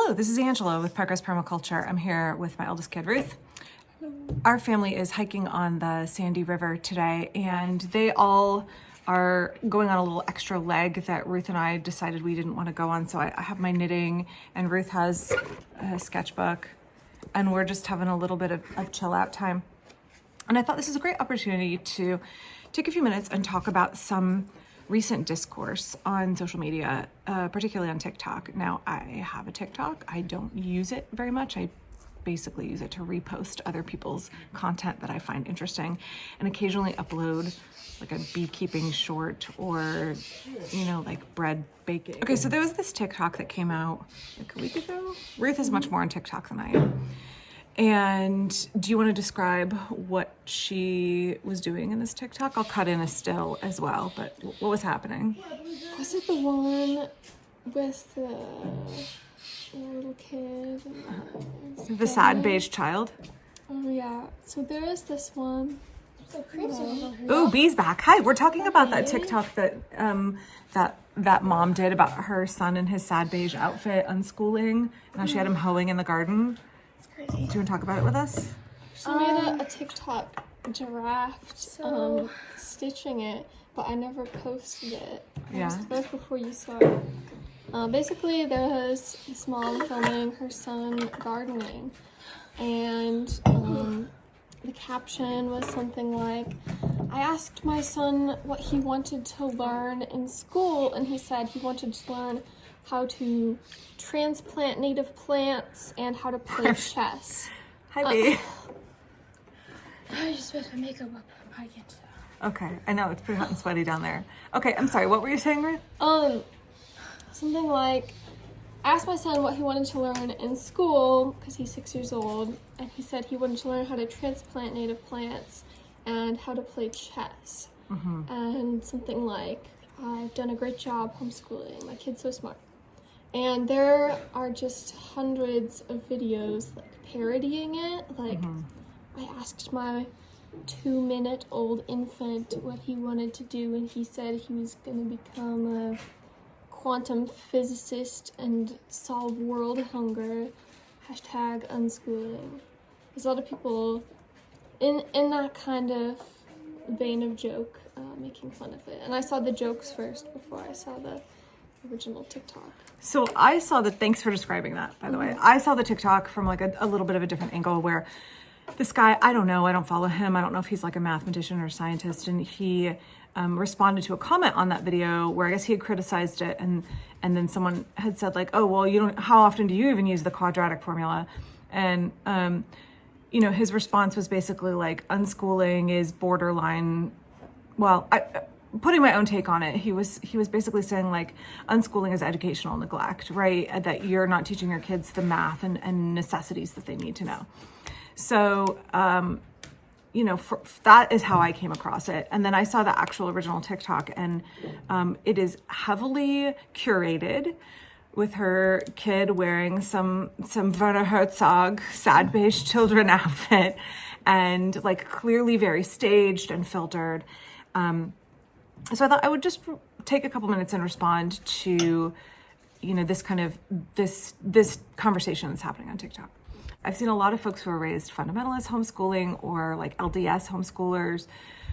Hello, this is Angela with Parkrose Permaculture. I'm here with my eldest kid, Ruth. Our family is hiking on the Sandy River today, and they all are going on a little extra leg that Ruth and I decided we didn't want to go on. So I have my knitting, and Ruth has a sketchbook, and we're just having a little bit of chill out time. And I thought this is a great opportunity to take a few minutes and talk about some recent discourse on social media, particularly on TikTok. Now, I have a TikTok. I don't use it very much. I basically use it to repost other people's content that I find interesting, and occasionally upload like a beekeeping short or, like bread baking. Okay, so there was this TikTok that came out like a week ago. Ruth is much more on TikTok than I am. And do you want to describe what she was doing in this TikTok? I'll cut in a still as well, but what was happening? Was it the one with the little kid? The sad beige child? Oh, yeah. So there is this one. Ooh, Bee's back. Hi, we're talking about that TikTok that that mom did about her son in his sad beige outfit, unschooling. Now she had him hoeing in the garden. Do you want to talk about it with us? She made a TikTok draft, stitching it, but I never posted it. Yeah. That was before you saw it. Basically, there was this mom filming her son gardening, and the caption was something like, I asked my son what he wanted to learn in school, and he said he wanted to learn how to transplant native plants and how to play chess. Hi, Bee. I just put my makeup up. I can't tell. Okay, I know it's pretty hot and sweaty down there. Okay, I'm sorry. What were you saying, Ruth? Something like, I asked my son what he wanted to learn in school because he's 6 years old, and he said he wanted to learn how to transplant native plants and how to play chess. And something like, I've done a great job homeschooling. My kid's so smart. And there are just hundreds of videos like parodying it. Like, I asked my 2-minute-old infant what he wanted to do, and he said he was going to become a quantum physicist and solve world hunger. Hashtag unschooling. There's a lot of people in that kind of vein of joke making fun of it. And I saw the jokes first before I saw the original TikTok. So I saw thanks for describing that, by the way. I saw the TikTok from like a little bit of a different angle where this guy, I don't know, I don't follow him. I don't know if he's like a mathematician or scientist. And he responded to a comment on that video where I guess he had criticized it. And then someone had said like, oh, well, how often do you even use the quadratic formula? And, his response was basically like, unschooling is borderline, putting my own take on it, he was basically saying like unschooling is educational neglect, right? That you're not teaching your kids the math and necessities that they need to know. So, that is how I came across it. And then I saw the actual original TikTok, and it is heavily curated with her kid wearing some Werner Herzog sad beige children outfit, and like clearly very staged and filtered. So I thought I would just take a couple minutes and respond to, this kind of this conversation that's happening on TikTok. I've seen a lot of folks who are raised fundamentalist homeschooling or like LDS homeschoolers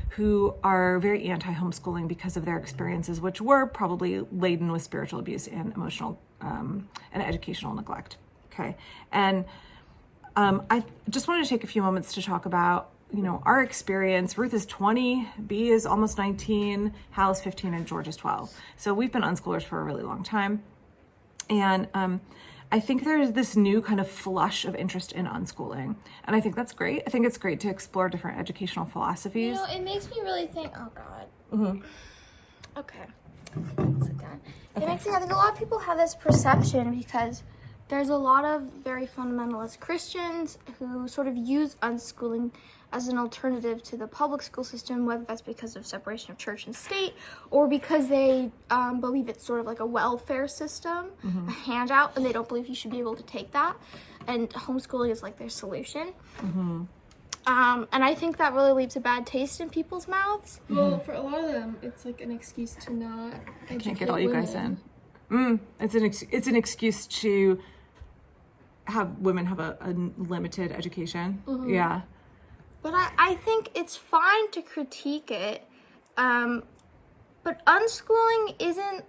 who are very anti-homeschooling because of their experiences, which were probably laden with spiritual abuse and emotional and educational neglect. Okay. And I just wanted to take a few moments to talk about our experience. Ruth is 20, Bee is almost 19, Hal is 15, and George is 12. So we've been unschoolers for a really long time. And I think there is this new kind of flush of interest in unschooling. And I think that's great. I think it's great to explore different educational philosophies. It makes me really think, oh God. Okay. Sit down. It makes me think a lot of people have this perception because there's a lot of very fundamentalist Christians who sort of use unschooling as an alternative to the public school system, whether that's because of separation of church and state or because they believe it's sort of like a welfare system, a handout, and they don't believe you should be able to take that. And homeschooling is like their solution. And I think that really leaves a bad taste in people's mouths. Well, for a lot of them, it's like an excuse to not educate Can't get all you guys in. It's an excuse to women have a limited education. Yeah. But I think it's fine to critique it. But unschooling isn't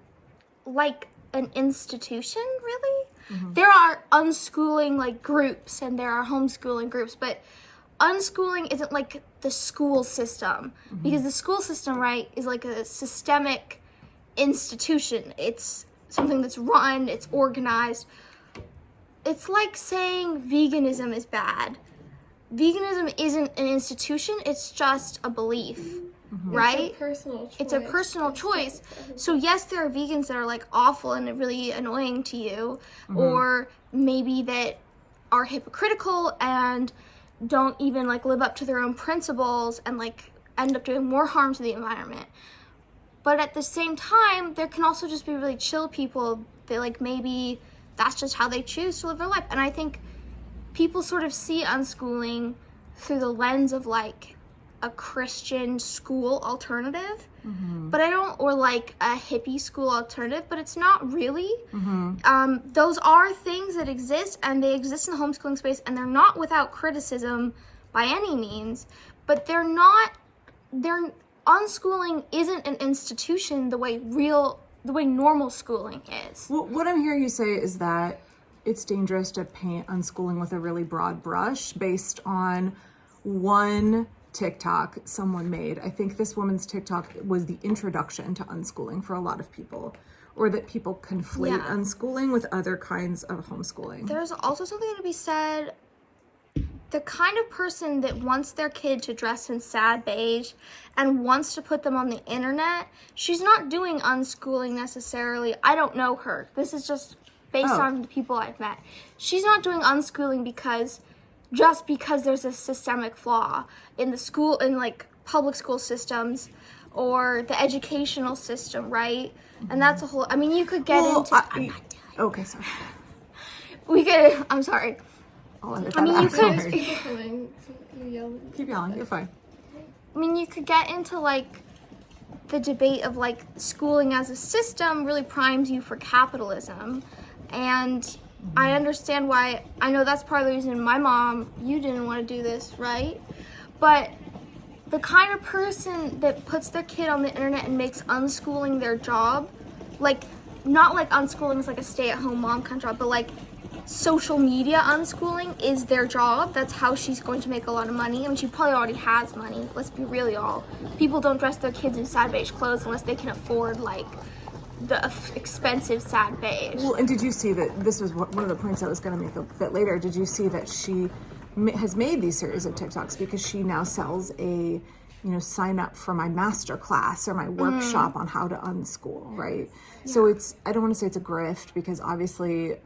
like an institution, really. There are unschooling like groups and there are homeschooling groups, but unschooling isn't like the school system, because the school system, right, is like a systemic institution. It's something that's run, it's organized. It's like saying veganism is bad. Veganism isn't an institution, it's just a belief. Right? It's a personal choice. It's a personal choice. So yes, there are vegans that are like awful and really annoying to you, or maybe that are hypocritical and don't even like live up to their own principles and like end up doing more harm to the environment. But at the same time, there can also just be really chill people that like maybe that's just how they choose to live their life. And I think people sort of see unschooling through the lens of like a Christian school alternative, but I don't, or like a hippie school alternative, but it's not really. Those are things that exist, and they exist in the homeschooling space, and they're not without criticism by any means, but unschooling isn't an institution the way normal schooling is. Well, what I'm hearing you say is that it's dangerous to paint unschooling with a really broad brush based on one TikTok someone made. I think this woman's TikTok was the introduction to unschooling for a lot of people, or that people conflate unschooling with other kinds of homeschooling. There's also something to be said. The kind of person that wants their kid to dress in sad beige and wants to put them on the internet, she's not doing unschooling necessarily. I don't know her. This is just based on the people I've met. She's not doing unschooling because there's a systemic flaw in the school, in like public school systems or the educational system, right? And that's a whole, I mean, you could get into, I'm not doing it. Okay, sorry. I'm sorry. I mean, you could, Keep yelling. You're fine. I mean, you could get into like the debate of like schooling as a system really primes you for capitalism. And I understand why. I know that's part of the reason my mom, you didn't want to do this, right? But the kind of person that puts their kid on the internet and makes unschooling their job, like, not like unschooling is like a stay-at-home mom kind of job, but like social media unschooling is their job. That's how she's going to make a lot of money. I mean, she probably already has money. Let's be really all. People don't dress their kids in sad beige clothes unless they can afford like the expensive sad beige. Well, and did you see that this was one of the points I was going to make a bit later? Did you see that she has made these series of TikToks because she now sells a, sign up for my master class or my workshop on how to unschool, right? Yeah. So I don't want to say it's a grift, because obviously,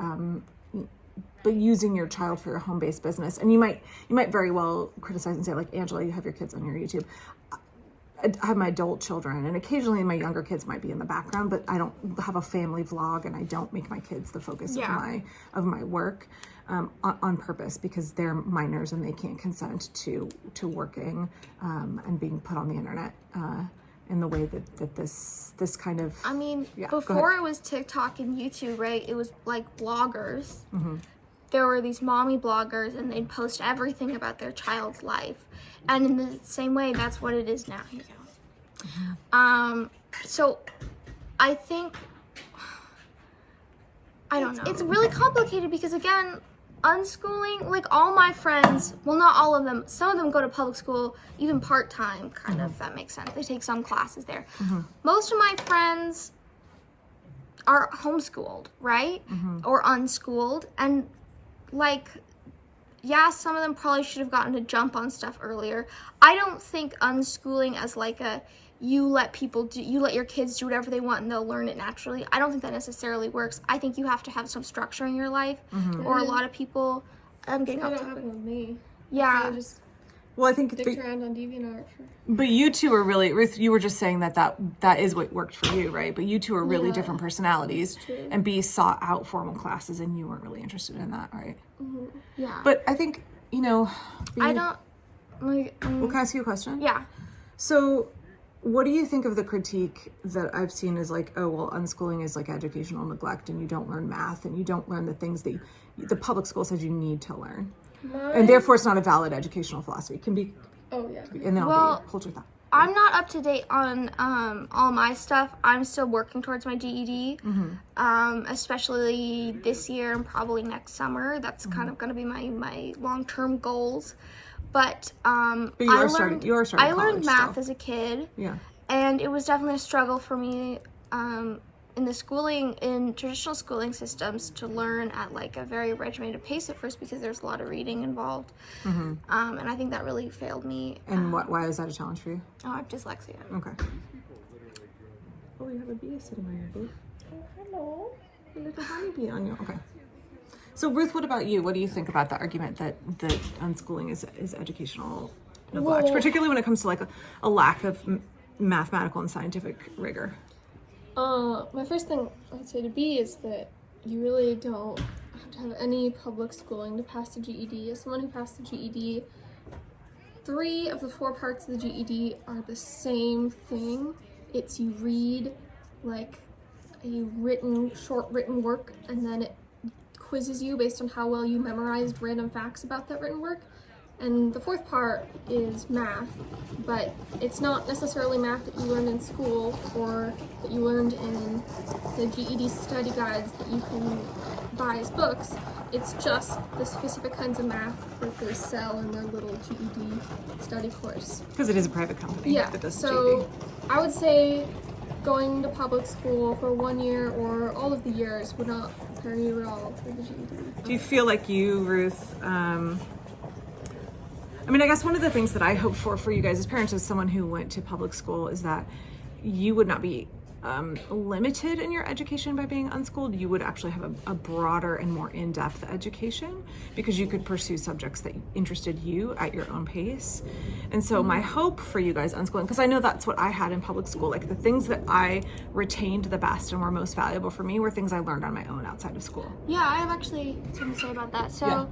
but using your child for your home-based business, and you might very well criticize and say, like, Angela, you have your kids on your YouTube. I have my adult children, and occasionally my younger kids might be in the background, but I don't have a family vlog, and I don't make my kids the focus of my work on purpose, because they're minors and they can't consent to working and being put on the internet in the way that this kind of. I mean, before it was TikTok and YouTube, right? It was like bloggers. There were these mommy bloggers, and they'd post everything about their child's life. And in the same way, that's what it is now. Here you go. So I think, I don't know. It's really complicated because, again, unschooling, like all my friends, well, not all of them, some of them go to public school, even part-time, kind of, if that makes sense. They take some classes there. Most of my friends are homeschooled, right? Or unschooled. And, like, yeah, some of them probably should have gotten to jump on stuff earlier. I don't think unschooling as like you let your kids do whatever they want and they'll learn it naturally. I don't think that necessarily works. I think you have to have some structure in your life, or a lot of people. I'm getting off topic. With me. Yeah. I just I think dicked around on DeviantArt. But you two are really, Ruth, you were just saying that is what worked for you, right? But you two are really different personalities, and B sought out formal classes, and you weren't really interested in that, right? Yeah. But I think, I don't. Like, well, can I ask you a question? Yeah. So, what do you think of the critique that I've seen is like, oh, well, unschooling is like educational neglect, and you don't learn math, and you don't learn the things that the public school says you need to learn. And therefore it's not a valid educational philosophy. It can be, and then I'll hold with that. I'm not up to date on all my stuff. I'm still working towards my GED, especially this year and probably next summer. That's kind of going to be my long-term goals. But you are starting I learned college math still. as a kid. Yeah. And it was definitely a struggle for me in traditional schooling systems to learn at like a very regimented pace at first because there's a lot of reading involved. And I think that really failed me. And why is that a challenge for you? Oh, I have dyslexia. Okay. Oh, you have a bee sitting on your booth. Oh, hello. A little honeybee on you. Okay. So Ruth, what about you? What do you think about the argument that unschooling is educational neglect, particularly when it comes to like a lack of mathematical and scientific rigor? My first thing I'd say to B is that you really don't have to have any public schooling to pass the GED. As someone who passed the GED, 3 of the 4 parts of the GED are the same thing. It's you read like a short written work, and then it quizzes you based on how well you memorized random facts about that written work. And the 4th part is math, but it's not necessarily math that you learned in school or that you learned in the GED study guides that you can buy as books. It's just the specific kinds of math that they sell in their little GED study course. Because it is a private company that does so GED. I would say going to public school for 1 year or all of the years would not prepare you at all for the GED. Do you feel like you, Ruth, I mean, I guess one of the things that I hope for you guys as parents, as someone who went to public school, is that you would not be limited in your education by being unschooled. You would actually have a broader and more in-depth education because you could pursue subjects that interested you at your own pace. And so my hope for you guys unschooling, because I know that's what I had in public school, like the things that I retained the best and were most valuable for me were things I learned on my own outside of school. Yeah, I have actually something to say about that. So,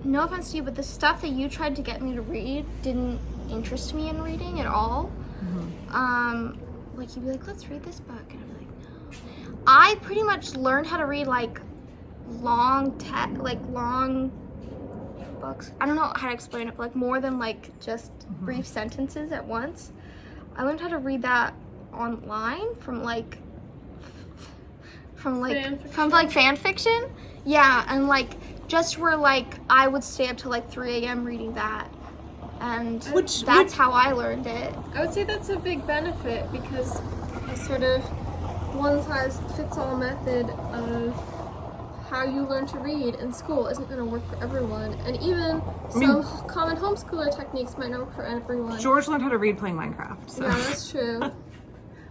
no offense to you, but the stuff that you tried to get me to read didn't interest me in reading at all. Like you'd be like, let's read this book, and I'm like, no. I pretty much learned how to read like long books. I don't know how to explain it, but like more than like just brief sentences at once. I learned how to read that online from fan fiction. Yeah, and like just where like I would stay up till like 3 a.m. reading that. And that's how I learned it. I would say that's a big benefit because a sort of one-size-fits-all method of how you learn to read in school isn't going to work for everyone. And even some common homeschooler techniques might not work for everyone. George learned how to read playing Minecraft. So. Yeah, that's true.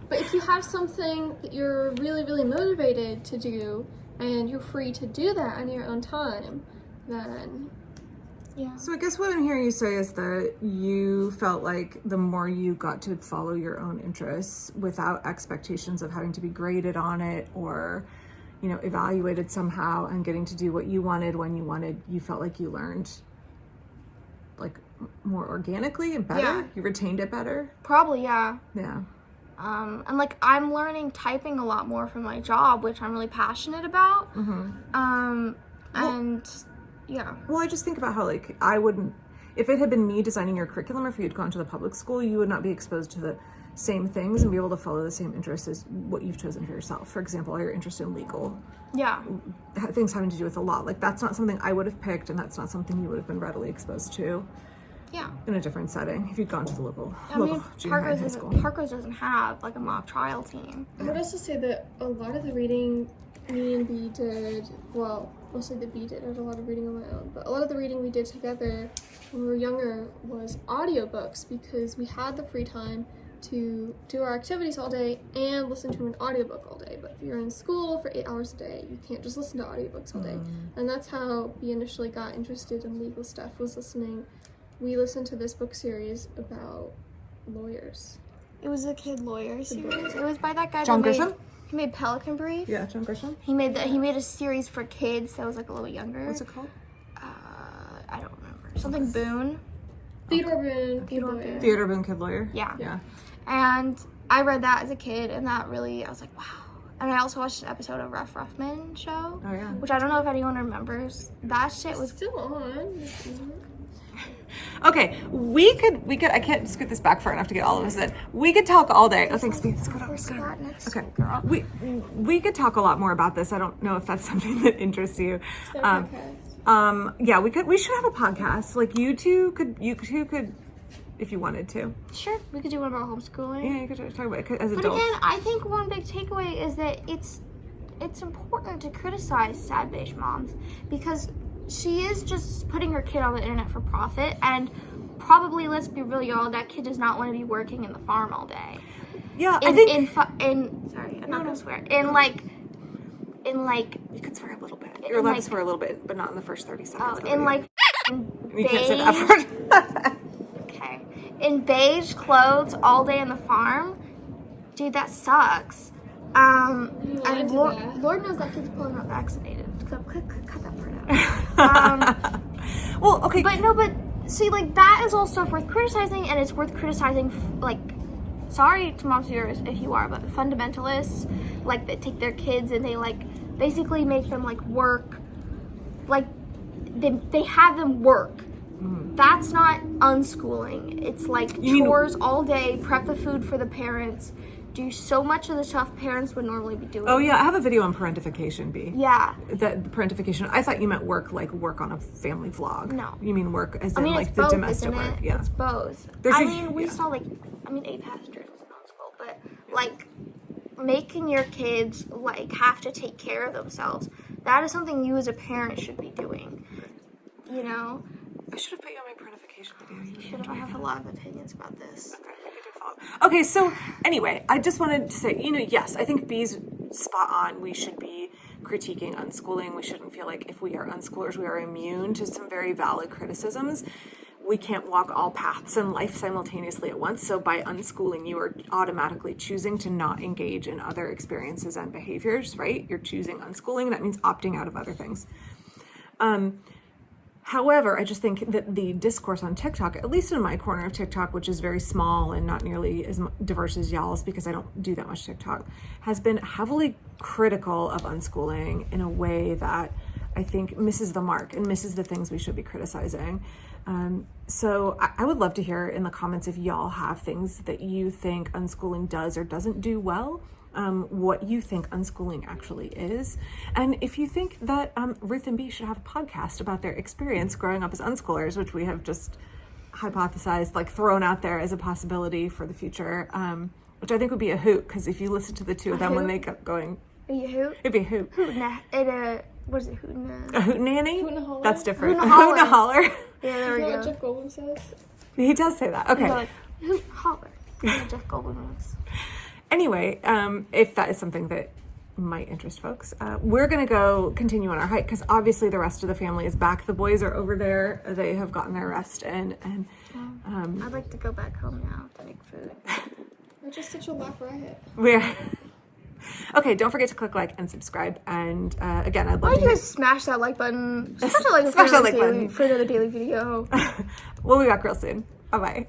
But if you have something that you're really, really motivated to do and you're free to do that on your own time, then... Yeah. So I guess what I'm hearing you say is that you felt like the more you got to follow your own interests without expectations of having to be graded on it or, you know, evaluated somehow and getting to do what you wanted when you wanted, you felt like you learned like more organically and better? Yeah. You retained it better? Probably, yeah. Yeah. And like I'm learning typing a lot more from my job, which I'm really passionate about. And yeah. Well, I just think about how, like, I wouldn't, if it had been me designing your curriculum, or if you'd gone to the public school, you would not be exposed to the same things and be able to follow the same interests as what you've chosen for yourself. For example, you're interested in legal. Yeah. Things having to do with the law. Like, that's not something I would have picked, and that's not something you would have been readily exposed to. Yeah. In a different setting, if you'd gone to the local junior high and high school. Parkrose doesn't have, like, a mock trial team. I would also say that a lot of the reading me and B did, well, mostly that B did. I did a lot of reading on my own, but a lot of the reading we did together when we were younger was audiobooks because we had the free time to do our activities all day and listen to an audiobook all day. But if you're in school for 8 hours a day, you can't just listen to audiobooks all day. And that's how B initially got interested in legal stuff, was listening. We listened to this book series about lawyers. It was a kid lawyer series. It was by that guy John Grisham? He made Pelican Brief. Yeah, John Grisham. He made a series for kids that was like a little younger. What's it called? I don't remember. Something Boone. Theodore Boone. Theodore Boone, Kid Lawyer. Yeah. Yeah. And I read that as a kid, and that really, I was like, wow. And I also watched an episode of Rough Ruffman show. Oh, yeah. Which I don't know if anyone remembers. That shit was... Still on. Okay, we could, I can't scoot this back far enough to get all of us in. We could talk all day. Oh, thanks, Beans. Let's go. Okay, girl. We could talk a lot more about this. I don't know if that's something that interests you. Yeah, we should have a podcast. Like you two could, if you wanted to. Sure, we could do one about homeschooling. Yeah, you could talk about it as adults. But again, I think one big takeaway is that it's important to criticize sad beige moms because she is just putting her kid on the internet for profit, and probably, let's be real, y'all, that kid does not want to be working in the farm all day. Yeah, I think sorry, I'm not gonna swear. In like you could swear a little bit. You're allowed to swear a little bit, but not in the first 30 seconds. Oh, in like you can't say that word. Okay. In beige clothes all day on the farm, dude, that sucks. And Lord knows that kid's probably not vaccinated. Cut that part out. Well, okay. But see, like, that is all stuff worth criticizing, and it's worth criticizing, like, sorry to moms viewers if you are, but fundamentalists, like, that take their kids and they, like, basically make them, like, work, like, they have them work. That's not unschooling. It's like chores all day, prep the food for the parents, do so much of the stuff parents would normally be doing. Oh yeah, I have a video on parentification, B. Yeah. That parentification, I thought you meant work, like work on a family vlog. No. You mean work as in like it's the both, domestic work. Yeah. It's both. We saw like, 8 passengers was non-school, but like making your kids like have to take care of themselves, that is something you as a parent should be doing. You know? I should have put you on my parentification video. You should have. I have a lot of opinions about this. Okay, so anyway, I just wanted to say, yes, I think B's spot on. We should be critiquing unschooling. We shouldn't feel like if we are unschoolers, we are immune to some very valid criticisms. We can't walk all paths in life simultaneously at once. So by unschooling, you are automatically choosing to not engage in other experiences and behaviors, right? You're choosing unschooling. That means opting out of other things. However, I just think that the discourse on TikTok, at least in my corner of TikTok, which is very small and not nearly as diverse as y'all's because I don't do that much TikTok, has been heavily critical of unschooling in a way that I think misses the mark and misses the things we should be criticizing. So I would love to hear in the comments if y'all have things that you think unschooling does or doesn't do well. What you think unschooling actually is. And if you think that Ruth and B should have a podcast about their experience growing up as unschoolers, which we have just hypothesized, like thrown out there as a possibility for the future, which I think would be a hoot, because if you listen to the two of them when they kept going, it'd be a hoot. What is it? Hootenanny? A hootenanny? Hoot and a holler? That's different. Hoot and a holler. Hoot and a holler. Yeah, there we Is that go. what Jeff Goldblum says? He does say that. Okay. Like, hoot, holler. Jeff Goldblum was. Anyway, if that is something that might interest folks, we're going to go continue on our hike because obviously the rest of the family is back. The boys are over there. They have gotten their rest and I'd like to go back home now to make food. We're just such a laugh riot. we're okay. Don't forget to click like and subscribe. And again, I'd love Why to don't you guys smash that like button? Smash that like Smash that like button. for another daily video. We'll be back real soon. Bye bye.